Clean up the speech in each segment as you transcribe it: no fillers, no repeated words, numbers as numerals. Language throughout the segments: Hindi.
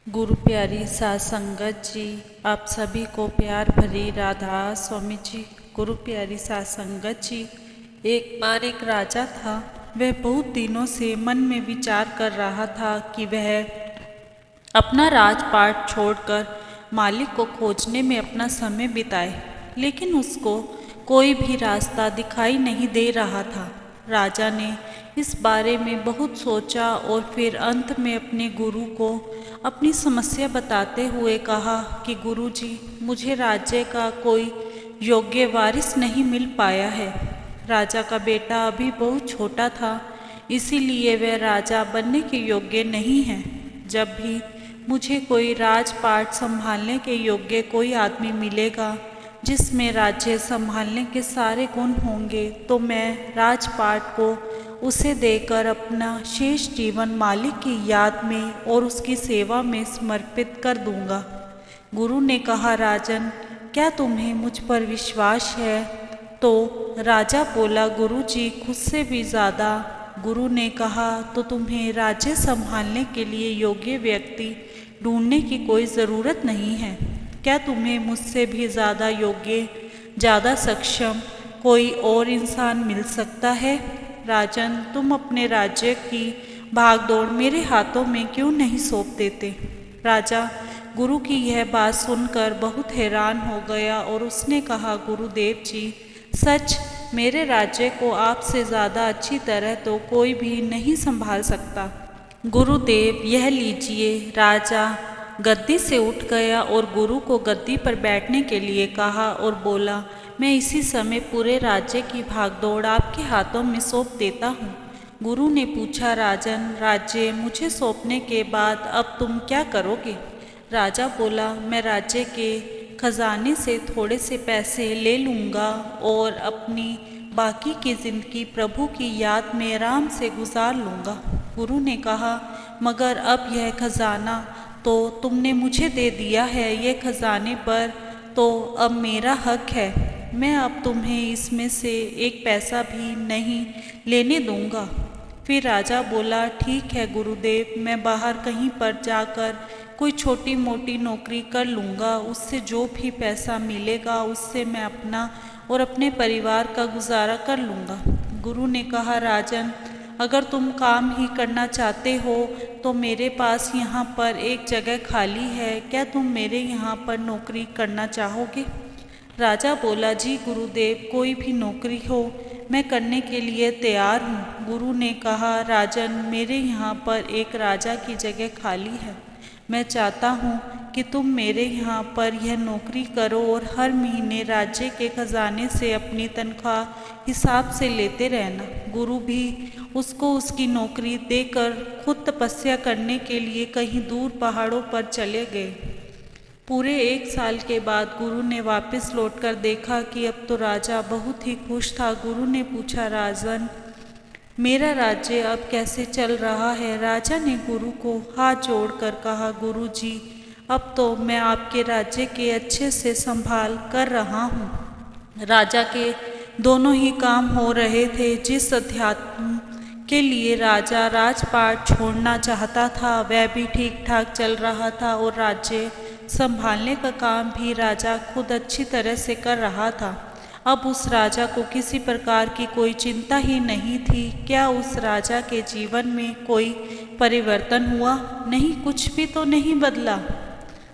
गुरु प्यारी साध संगत जी, आप सभी को प्यार भरी राधा स्वामी जी। गुरु प्यारी साध संगत जी, एक बार एक राजा था। वह बहुत दिनों से मन में विचार कर रहा था कि वह अपना राजपाट छोड़कर मालिक को खोजने में अपना समय बिताए, लेकिन उसको कोई भी रास्ता दिखाई नहीं दे रहा था। राजा ने इस बारे में बहुत सोचा और फिर अंत में अपने गुरु को अपनी समस्या बताते हुए कहा कि गुरुजी, मुझे राज्य का कोई योग्य वारिस नहीं मिल पाया है। राजा का बेटा अभी बहुत छोटा था, इसीलिए वह राजा बनने के योग्य नहीं है। जब भी मुझे कोई राजपाट संभालने के योग्य कोई आदमी मिलेगा जिसमें राज्य संभालने के सारे गुण होंगे, तो मैं राजपाट को उसे देकर अपना शेष जीवन मालिक की याद में और उसकी सेवा में समर्पित कर दूंगा। गुरु ने कहा, राजन, क्या तुम्हें मुझ पर विश्वास है? तो राजा बोला, गुरुजी, खुद से भी ज़्यादा। गुरु ने कहा, तो तुम्हें राज्य संभालने के लिए योग्य व्यक्ति ढूंढने की कोई ज़रूरत नहीं है। क्या तुम्हें मुझसे भी ज़्यादा योग्य, ज़्यादा सक्षम कोई और इंसान मिल सकता है? राजन, तुम अपने राज्य की भागदौड़ मेरे हाथों में क्यों नहीं सौंप देते? राजा गुरु की यह बात सुनकर बहुत हैरान हो गया और उसने कहा, गुरुदेव जी, सच मेरे राज्य को आपसे ज़्यादा अच्छी तरह तो कोई भी नहीं संभाल सकता। गुरुदेव, यह लीजिए। राजा गद्दी से उठ गया और गुरु को गद्दी पर बैठने के लिए कहा और बोला, मैं इसी समय पूरे राज्य की भागदौड़ आपके हाथों में सौंप देता हूँ। गुरु ने पूछा, राजन, राज्य मुझे सौंपने के बाद अब तुम क्या करोगे? राजा बोला, मैं राज्य के खजाने से थोड़े से पैसे ले लूँगा और अपनी बाकी की ज़िंदगी प्रभु की याद में आराम से गुजार लूँगा। गुरु ने कहा, मगर अब यह खजाना तो तुमने मुझे दे दिया है, ये खजाने पर तो अब मेरा हक है। मैं अब तुम्हें इसमें से एक पैसा भी नहीं लेने दूंगा। फिर राजा बोला, ठीक है गुरुदेव, मैं बाहर कहीं पर जाकर कोई छोटी मोटी नौकरी कर लूँगा। उससे जो भी पैसा मिलेगा उससे मैं अपना और अपने परिवार का गुजारा कर लूँगा। गुरु ने कहा, राजन, अगर तुम काम ही करना चाहते हो तो मेरे पास यहाँ पर एक जगह खाली है। क्या तुम मेरे यहाँ पर नौकरी करना चाहोगे? राजा बोला, जी गुरुदेव, कोई भी नौकरी हो मैं करने के लिए तैयार हूँ। गुरु ने कहा, राजन, मेरे यहाँ पर एक राजा की जगह खाली है। मैं चाहता हूँ कि तुम मेरे यहाँ पर यह नौकरी करो और हर महीने राज्य के खजाने से अपनी तनख्वाह हिसाब से लेते रहना। गुरु भी उसको उसकी नौकरी देकर खुद तपस्या करने के लिए कहीं दूर पहाड़ों पर चले गए। पूरे 1 साल के बाद गुरु ने वापस लौटकर देखा कि अब तो राजा बहुत ही खुश था। गुरु ने पूछा, राजन, मेरा राज्य अब कैसे चल रहा है? राजा ने गुरु को हाथ जोड़कर कहा, गुरु जी, अब तो मैं आपके राज्य के अच्छे से संभाल कर रहा हूँ। राजा के दोनों ही काम हो रहे थे। जिस अध्यात्म के लिए राजा राजपाट छोड़ना चाहता था वह भी ठीक ठाक चल रहा था और राज्य संभालने का काम भी राजा खुद अच्छी तरह से कर रहा था। अब उस राजा को किसी प्रकार की कोई चिंता ही नहीं थी। क्या उस राजा के जीवन में कोई परिवर्तन हुआ? नहीं, कुछ भी तो नहीं बदला।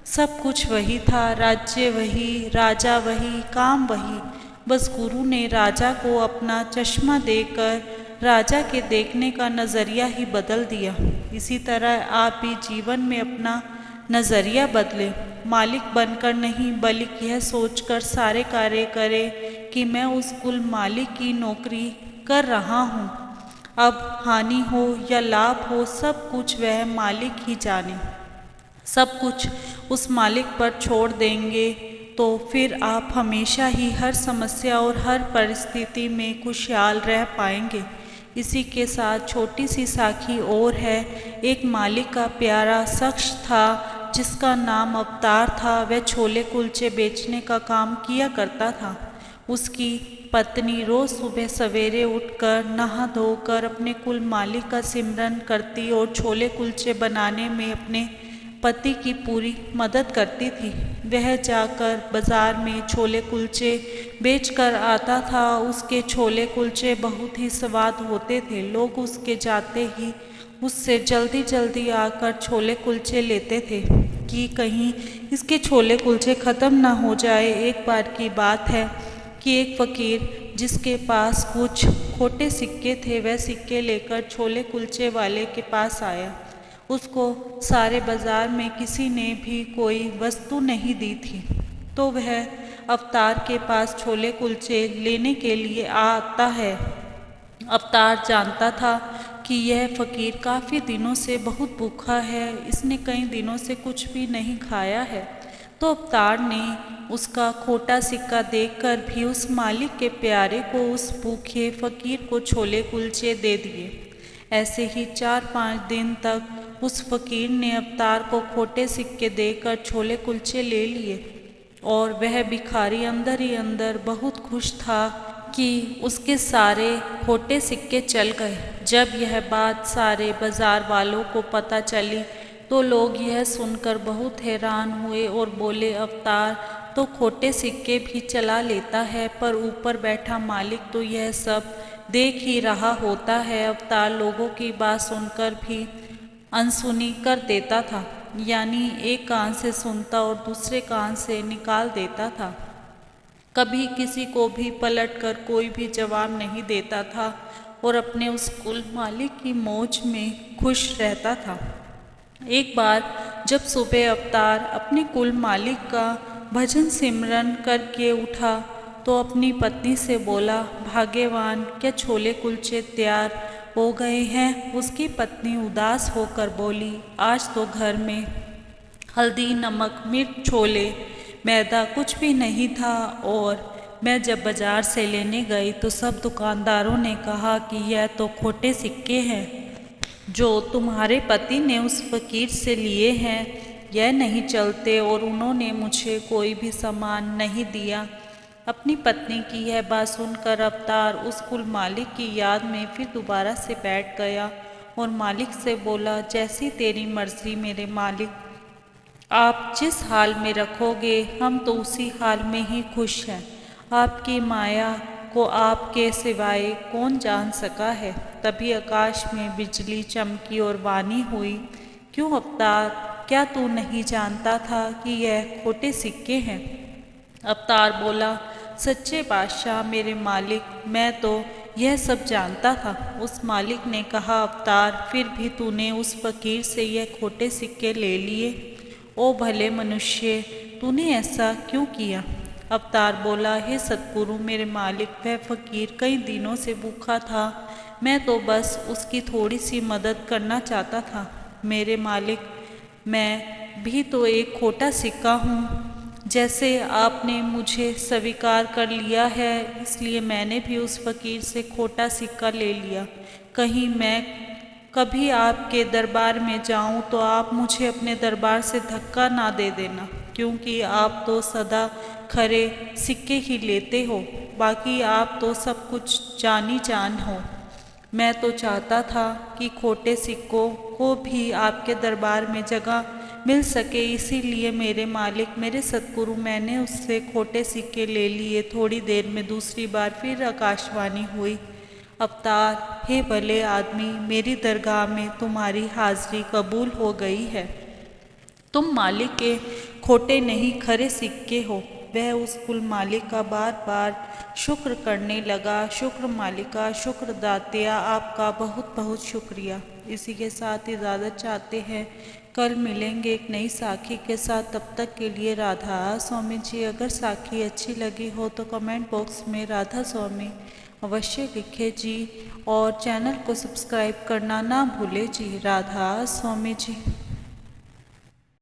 सब कुछ वही था, राज्य वही, राजा वही, काम वही। बस गुरु ने राजा को अपना चश्मा देकर राजा के देखने का नज़रिया ही बदल दिया। इसी तरह आप भी जीवन में अपना नज़रिया बदले, मालिक बनकर नहीं बल्कि यह सोचकर सारे कार्य करें कि मैं उस कुल मालिक की नौकरी कर रहा हूँ। अब हानि हो या लाभ हो, सब कुछ वह मालिक ही जाने। सब कुछ उस मालिक पर छोड़ देंगे तो फिर आप हमेशा ही हर समस्या और हर परिस्थिति में खुशहाल रह पाएंगे। इसी के साथ छोटी सी साखी और है। एक मालिक का प्यारा शख्स था जिसका नाम अवतार था। वह छोले कुलचे बेचने का काम किया करता था। उसकी पत्नी रोज़ सुबह सवेरे उठकर नहा धोकर अपने कुल मालिक का सिमरन करती और छोले कुलचे बनाने में अपने पति की पूरी मदद करती थी। वह जाकर बाजार में छोले कुलचे बेचकर आता था। उसके छोले कुलचे बहुत ही स्वाद होते थे। लोग उसके जाते ही उससे जल्दी जल्दी आकर छोले कुलचे लेते थे कि कहीं इसके छोले कुलचे ख़त्म ना हो जाए। एक बार की बात है कि एक फ़कीर जिसके पास कुछ खोटे सिक्के थे, वह सिक्के लेकर छोले कुलचे वाले के पास आया। उसको सारे बाज़ार में किसी ने भी कोई वस्तु नहीं दी थी, तो वह अवतार के पास छोले कुलचे लेने के लिए आता है। अवतार जानता था कि यह फ़कीर काफ़ी दिनों से बहुत भूखा है, इसने कई दिनों से कुछ भी नहीं खाया है। तो अवतार ने उसका खोटा सिक्का देखकर भी उस मालिक के प्यारे को, उस भूखे फ़कीर को छोले कुलचे दे दिए। ऐसे ही 4-5 दिन तक उस फ़कीर ने अवतार को खोटे सिक्के देकर छोले कुलचे ले लिए और वह भिखारी अंदर ही अंदर बहुत खुश था कि उसके सारे खोटे सिक्के चल गए। जब यह बात सारे बाज़ार वालों को पता चली तो लोग यह सुनकर बहुत हैरान हुए और बोले, अवतार तो खोटे सिक्के भी चला लेता है, पर ऊपर बैठा मालिक तो यह सब देख ही रहा होता है। अवतार लोगों की बात सुनकर भी अनसुनी कर देता था, यानी एक कान से सुनता और दूसरे कान से निकाल देता था। कभी किसी को भी पलटकर कोई भी जवाब नहीं देता था और अपने उस कुल मालिक की मौज में खुश रहता था। एक बार जब सुबह अवतार अपने कुल मालिक का भजन सिमरन करके उठा तो अपनी पत्नी से बोला, भाग्यवान, क्या छोले कुलचे तैयार हो गए हैं? उसकी पत्नी उदास होकर बोली, आज तो घर में हल्दी, नमक, मिर्च, छोले, मैदा कुछ भी नहीं था और मैं जब बाज़ार से लेने गई तो सब दुकानदारों ने कहा कि यह तो खोटे सिक्के हैं जो तुम्हारे पति ने उस फ़कीर से लिए हैं, यह नहीं चलते और उन्होंने मुझे कोई भी सामान नहीं दिया। अपनी पत्नी की यह बात सुनकर अवतार उस कुल मालिक की याद में फिर दोबारा से बैठ गया और मालिक से बोला, जैसी तेरी मर्ज़ी मेरे मालिक, आप जिस हाल में रखोगे हम तो उसी हाल में ही खुश हैं। आपकी माया को आपके सिवाय कौन जान सका है। तभी आकाश में बिजली चमकी और वाणी हुई, क्यों अवतार, क्या तू नहीं जानता था कि यह खोटे सिक्के हैं? अवतार बोला, सच्चे बादशाह मेरे मालिक, मैं तो यह सब जानता था। उस मालिक ने कहा, अवतार फिर भी तूने उस फ़कीर से यह खोटे सिक्के ले लिए? ओ भले मनुष्य, तूने ऐसा क्यों किया? अवतार बोला, हे सतगुरु मेरे मालिक, वह फ़कीर कई दिनों से भूखा था, मैं तो बस उसकी थोड़ी सी मदद करना चाहता था। मेरे मालिक, मैं भी तो एक खोटा सिक्का हूँ। जैसे आपने मुझे स्वीकार कर लिया है, इसलिए मैंने भी उस फ़कीर से खोटा सिक्का ले लिया। कहीं मैं कभी आपके दरबार में जाऊं तो आप मुझे अपने दरबार से धक्का ना दे देना, क्योंकि आप तो सदा खरे सिक्के ही लेते हो, बाकी आप तो सब कुछ जानी जान हो। मैं तो चाहता था कि खोटे सिक्कों को भी आपके दरबार में जगह मिल सके, इसीलिए मेरे मालिक, मेरे सतगुरु, मैंने उससे खोटे सिक्के ले लिए। थोड़ी देर में दूसरी बार फिर आकाशवाणी हुई, अवतार, हे भले आदमी, मेरी दरगाह में तुम्हारी हाजिरी कबूल हो गई है। तुम मालिक के खोटे नहीं खरे सिक्के हो। वह उस कुल मालिक का बार बार शुक्र करने लगा। शुक्र मालिका, शुक्र दातिया, आपका बहुत बहुत शुक्रिया। इसी के साथ इजाज़त चाहते हैं, कल मिलेंगे एक नई साखी के साथ। तब तक के लिए राधा स्वामी जी। अगर साखी अच्छी लगी हो तो कमेंट बॉक्स में राधा स्वामी अवश्य लिखे जी, और चैनल को सब्सक्राइब करना ना भूले जी। राधा स्वामी जी।